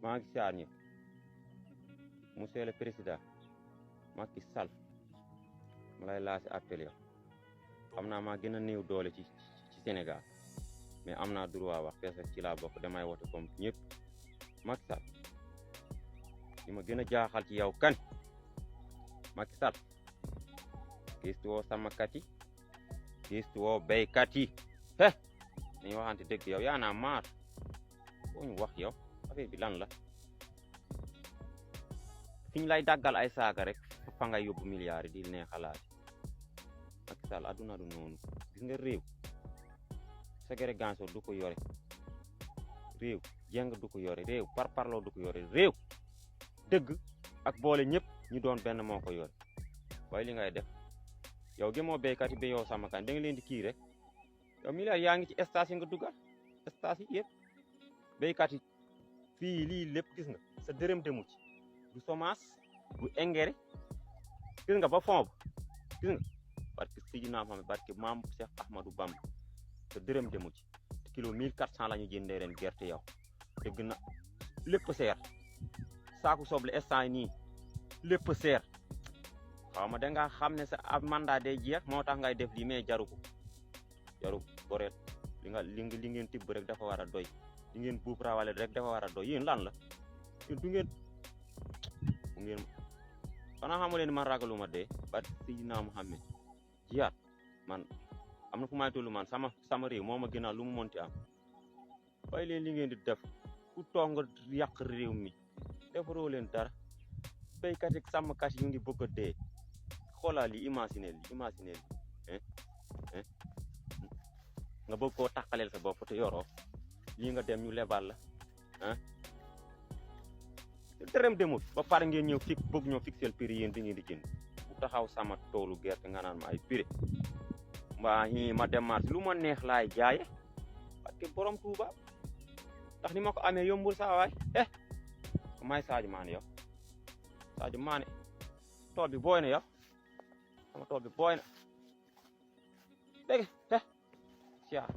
maa ngi siyaar ñëpp monsieur le président Macky Sall ma lay lancé appel yow xam naa maa gën a néew doole ci Sénégal mais am naa droit wax parce que ci laa bokk damay wote comme ñëpp Macky Sall li ma gën a jaaxal ci yow kan Macky Sall gëstu woo sàmmkat yi gëstu woo béykat yi nañu waxante dëgg yow yaa naa maar boo ñu wax yow affaire bi lan la fi ñu lay daggal ay saaga rek fa nga yóbbu milliards yi di ne xalaat Macky Sall adduna du noonu gis nga réew ségrégation du ko yore réew jeng du ko yore réew parparloo du ko yore réew dëgg ak boole ñëpp ñu doon benn moo ko yore waaye li ngay def yow gëmoo béykat yi ba yow sàmmkat da nga leen di kii rek yow milliards yaa ngi ci station yi nga dugal station yi yëpp béykat yi fii lii lépp gis nga sa dërëm demu ci du semence du engrais gis nga ba fond gis nga parce que Seydina Mohamed parce que maam Cheikh Ahmadou Bamba sa dërëm demu ci kilo 1400 la ñu jëndee ren gerte yow dëgg na lépp seer saaku soble instant nii lépp seer xaw ma da nga xam ne sa ab mandat day jeex moo tax ngay def lii mais jaru ko boreet li ngeen tibb rek dafa war a doy li ngeen buub rawale rek dafa war a doy yéen lan la yéen du ngeen xanaa xamu leen man ragaluma dee ba Seydina Mohamed jiyaat man am na fu may tollu man sama réew moo ma gënal lu mu monti am waaye leen li ngeen di def ku toog nga yàq réew mi defaroo leen dara béykat ak sàmmkat yi ñu ngi bëgg a dee xoolal li imaginer nga bëgg koo tàqaleel sa bopp te yoroo lii nga dem ñu lebal la dërëm demut ba pare ngeen ñëw bëgg ñoo fixel prix yéen di ngeen di jënd bu taxaw sama toolu gerte nga naan ma ay prix mbaa ñii ma dem marché lu ma neex laay jaaye parce que borom Touba ndax ni ma ko amee yombul saa waay may Sadio Mané yow Sadio Mané tool bi booy na yow sama tool bi booy na dégg siyaar